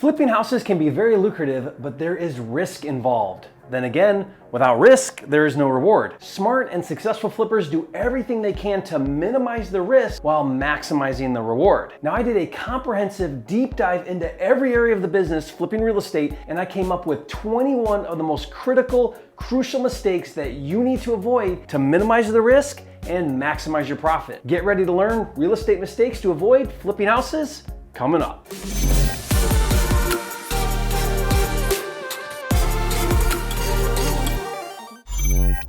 Flipping houses can be very lucrative, but there is risk involved. Then again, without risk, there is no reward. Smart and successful flippers do everything they can to minimize the risk while maximizing the reward. Now, I did a comprehensive deep dive into every area of the business flipping real estate, and I came up with 21 of the most critical, crucial mistakes that you need to avoid to minimize the risk and maximize your profit. Get ready to learn real estate mistakes to avoid flipping houses coming up.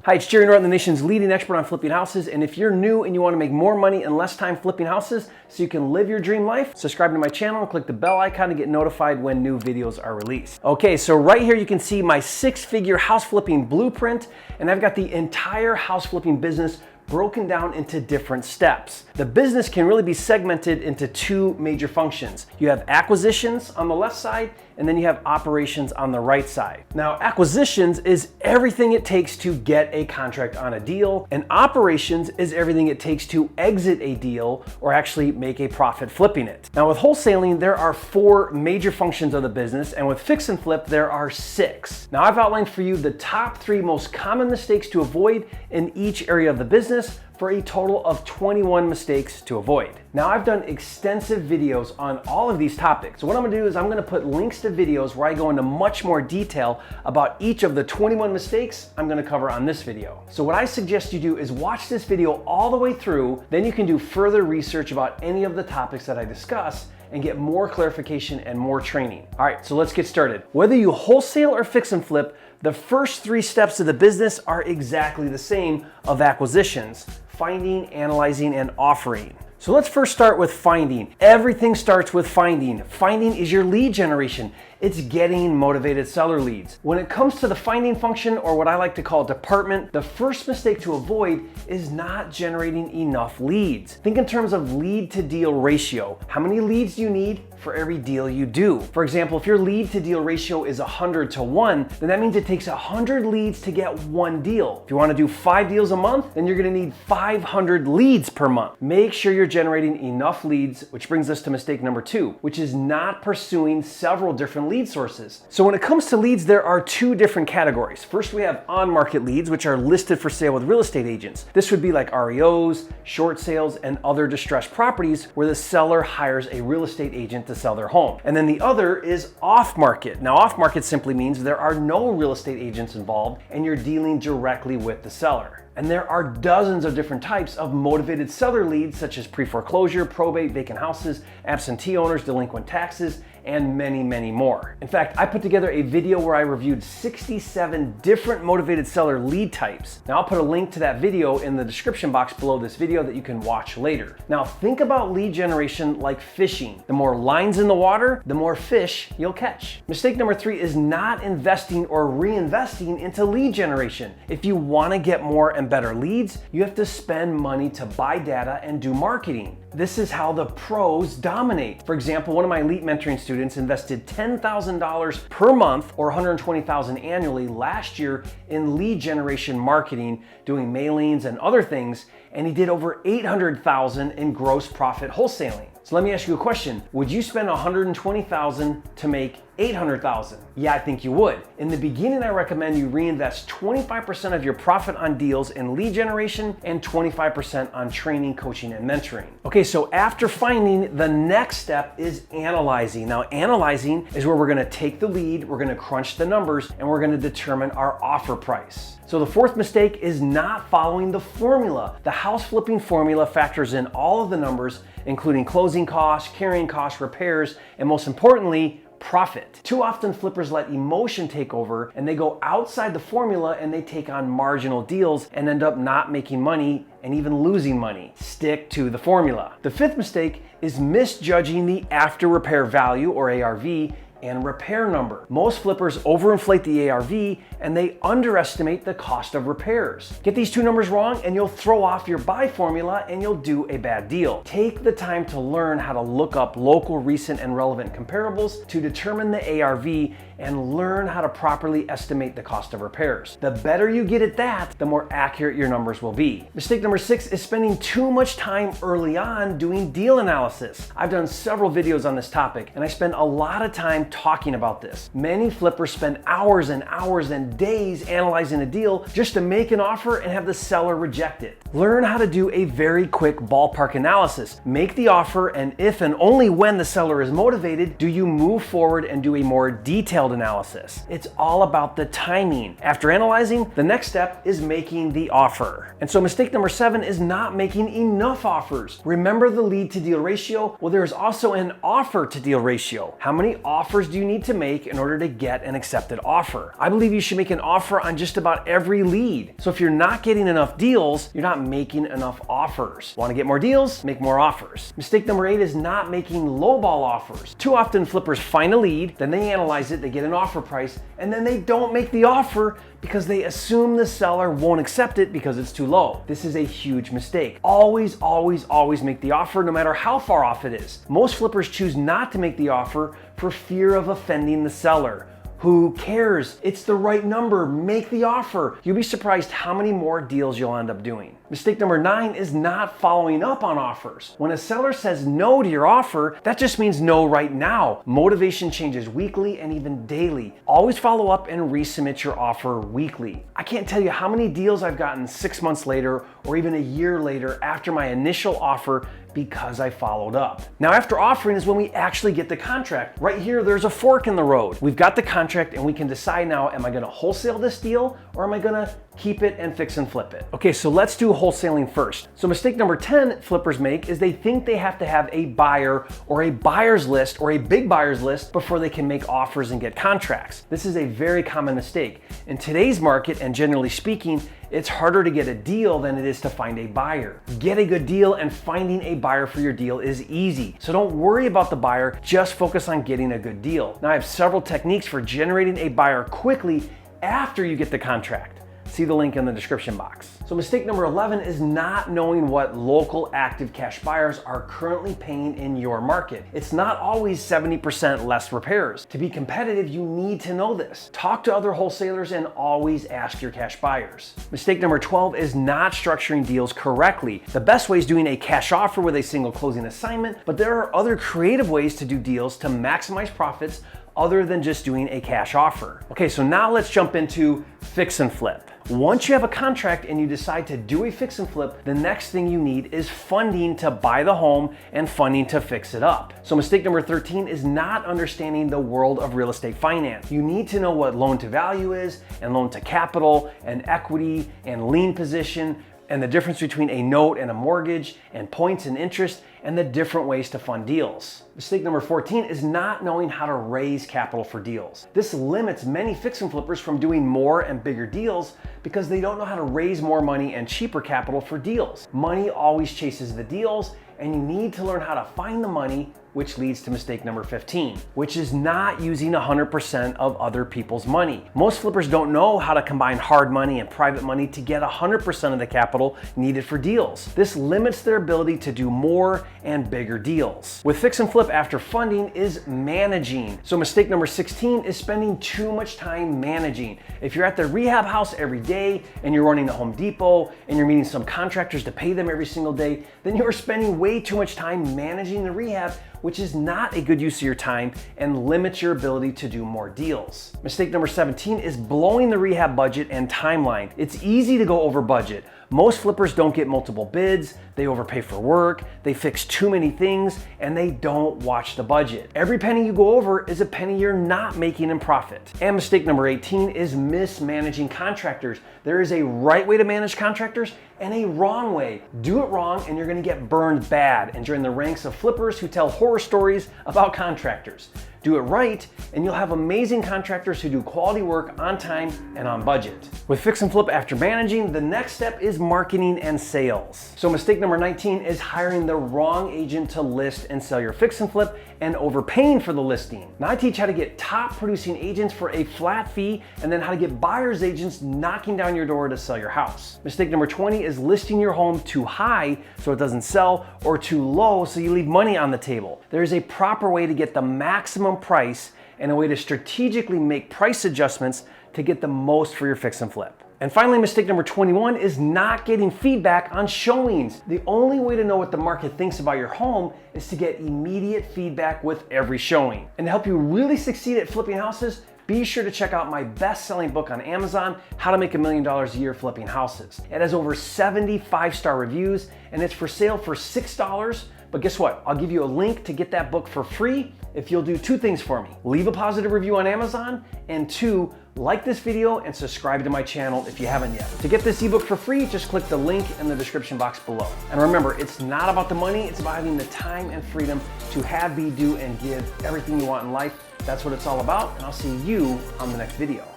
Hi, it's Jerry Norton, the nation's leading expert on flipping houses. And if you're new and you want to make more money in less time flipping houses so you can live your dream life, subscribe to my channel and click the bell icon to get notified when new videos are released. Okay, so right here you can see my 6-figure house flipping blueprint, and I've got the entire house flipping business broken down into different steps. The business can really be segmented into two major functions. You have acquisitions on the left side, and then you have operations on the right side. Now, acquisitions is everything it takes to get a contract on a deal, and operations is everything it takes to exit a deal or actually make a profit flipping it. Now, with wholesaling, there are 4 major functions of the business, and with fix and flip, there are 6. Now, I've outlined for you the top 3 most common mistakes to avoid in each area of the business for a total of 21 mistakes to avoid. Now, I've done extensive videos on all of these topics. So what I'm gonna do is I'm gonna put links to videos where I go into much more detail about each of the 21 mistakes I'm gonna cover on this video. So what I suggest you do is watch this video all the way through, then you can do further research about any of the topics that I discuss and get more clarification and more training. All right, so let's get started. Whether you wholesale or fix and flip, the first 3 steps of the business are exactly the same of acquisitions: finding, analyzing, and offering. So let's first start with finding. Everything starts with finding. Finding is your lead generation. It's getting motivated seller leads. When it comes to the finding function, or what I like to call department, the first mistake to avoid is not generating enough leads. Think in terms of lead to deal ratio. How many leads do you need for every deal you do? For example, if your lead to deal ratio is 100 to 1, then that means it takes 100 leads to get 1 deal. If you want to do 5 deals a month, then you're going to need 500 leads per month. Make sure you're generating enough leads, which brings us to mistake number 2, which is not pursuing several different lead sources. So when it comes to leads, there are 2 different categories. First, we have on-market leads, which are listed for sale with real estate agents. This would be like REOs, short sales, and other distressed properties where the seller hires a real estate agent to sell their home. And then the other is off-market. Now, off-market simply means there are no real estate agents involved and you're dealing directly with the seller. And there are dozens of different types of motivated seller leads, such as pre-foreclosure, probate, vacant houses, absentee owners, delinquent taxes, and many, many more. In fact, I put together a video where I reviewed 67 different motivated seller lead types. Now, I'll put a link to that video in the description box below this video that you can watch later. Now, think about lead generation like fishing. The more lines in the water, the more fish you'll catch. Mistake number 3 is not investing or reinvesting into lead generation. If you want to get more and better leads, you have to spend money to buy data and do marketing. This is how the pros dominate. For example, one of my elite mentoring students invested $10,000 per month or $120,000 annually last year in lead generation marketing, doing mailings and other things, and he did over $800,000 in gross profit wholesaling. So let me ask you a question. Would you spend $120,000 to make $800,000? Yeah, I think you would. In the beginning, I recommend you reinvest 25% of your profit on deals in lead generation and 25% on training, coaching, and mentoring. Okay, so after finding, the next step is analyzing. Now, analyzing is where we're gonna take the lead, we're gonna crunch the numbers, and we're gonna determine our offer price. So the 4th mistake is not following the formula. The house flipping formula factors in all of the numbers, including closing costs, carrying costs, repairs, and most importantly, profit. Too often flippers let emotion take over and they go outside the formula and they take on marginal deals and end up not making money and even losing money. Stick to the formula. The 5th mistake is misjudging the after repair value, or ARV, and repair number. Most flippers overinflate the ARV and they underestimate the cost of repairs. Get these 2 numbers wrong and you'll throw off your buy formula and you'll do a bad deal. Take the time to learn how to look up local, recent, and relevant comparables to determine the ARV and learn how to properly estimate the cost of repairs. The better you get at that, the more accurate your numbers will be. Mistake number 6 is spending too much time early on doing deal analysis. I've done several videos on this topic and I spend a lot of time talking about this. Many flippers spend hours and hours and days analyzing a deal just to make an offer and have the seller reject it. Learn how to do a very quick ballpark analysis. Make the offer, and if and only when the seller is motivated, do you move forward and do a more detailed analysis. It's all about the timing. After analyzing, the next step is making the offer. And so mistake number 7 is not making enough offers. Remember the lead to deal ratio? Well, there's also an offer to deal ratio. How many offers do you need to make in order to get an accepted offer? I believe you should make an offer on just about every lead. So if you're not getting enough deals, you're not making enough offers. Want to get more deals? Make more offers. Mistake number 8 is not making lowball offers. Too often flippers find a lead, then they analyze it, they get an offer price, and then they don't make the offer because they assume the seller won't accept it because it's too low. This is a huge mistake. Always, always, always make the offer no matter how far off it is. Most flippers choose not to make the offer for fear of offending the seller. Who cares? It's the right number. Make the offer. You'll be surprised how many more deals you'll end up doing. Mistake number 9 is not following up on offers. When a seller says no to your offer, that just means no right now. Motivation changes weekly and even daily. Always follow up and resubmit your offer weekly. I can't tell you how many deals I've gotten 6 months later or even a year later after my initial offer because I followed up. Now, after offering is when we actually get the contract. Right here, there's a fork in the road. We've got the contract and we can decide now, am I gonna wholesale this deal or am I gonna keep it and fix and flip it? Okay, so let's do wholesaling first. So mistake number 10 flippers make is they think they have to have a buyer or a buyer's list or a big buyer's list before they can make offers and get contracts. This is a very common mistake. In today's market, and generally speaking, it's harder to get a deal than it is to find a buyer. Get a good deal, and finding a buyer for your deal is easy. So don't worry about the buyer, just focus on getting a good deal. Now, I have several techniques for generating a buyer quickly after you get the contract. See the link in the description box. So mistake number 11 is not knowing what local active cash buyers are currently paying in your market. It's not always 70% less repairs. To be competitive, you need to know this. Talk to other wholesalers and always ask your cash buyers. Mistake number 12 is not structuring deals correctly. The best way is doing a cash offer with a single closing assignment, but there are other creative ways to do deals to maximize profits other than just doing a cash offer. Okay, so now let's jump into fix and flip. Once you have a contract and you decide to do a fix and flip, the next thing you need is funding to buy the home and funding to fix it up. So mistake number 13 is not understanding the world of real estate finance. You need to know what loan to value is and loan to capital and equity and lien position, and the difference between a note and a mortgage, and points and interest, and the different ways to fund deals. Mistake number 14 is not knowing how to raise capital for deals. This limits many fix and flippers from doing more and bigger deals because they don't know how to raise more money and cheaper capital for deals. Money always chases the deals, and you need to learn how to find the money, which leads to mistake number 15, which is not using 100% of other people's money. Most flippers don't know how to combine hard money and private money to get 100% of the capital needed for deals. This limits their ability to do more and bigger deals. With fix and flip after funding is managing. So mistake number 16 is spending too much time managing. If you're at the rehab house every day and you're running the Home Depot and you're meeting some contractors to pay them every single day, then you're spending way too much time managing the rehab, which is not a good use of your time and limits your ability to do more deals. Mistake number 17 is blowing the rehab budget and timeline. It's easy to go over budget. Most flippers don't get multiple bids, they overpay for work, they fix too many things, and they don't watch the budget. Every penny you go over is a penny you're not making in profit. And mistake number 18 is mismanaging contractors. There is a right way to manage contractors and a wrong way. Do it wrong and you're gonna get burned bad and join the ranks of flippers who tell horror stories about contractors. Do it right, and you'll have amazing contractors who do quality work on time and on budget. With fix and flip after managing, the next step is marketing and sales. So mistake number 19 is hiring the wrong agent to list and sell your fix and flip and overpaying for the listing. Now I teach how to get top producing agents for a flat fee and then how to get buyer's agents knocking down your door to sell your house. Mistake number 20 is listing your home too high so it doesn't sell or too low so you leave money on the table. There is a proper way to get the maximum price and a way to strategically make price adjustments to get the most for your fix and flip. And finally, mistake number 21 is not getting feedback on showings. The only way to know what the market thinks about your home is to get immediate feedback with every showing. And to help you really succeed at flipping houses, be sure to check out my best-selling book on Amazon, How to Make $1 Million a Year Flipping Houses. It has over 70 5-star reviews, and it's for sale for $6. But guess what? I'll give you a link to get that book for free if you'll do 2 things for me. Leave a positive review on Amazon, and 2, like this video and subscribe to my channel if you haven't yet. To get this ebook for free, just click the link in the description box below. And remember, it's not about the money, it's about having the time and freedom to have, be, do, and give everything you want in life. That's what it's all about, and I'll see you on the next video.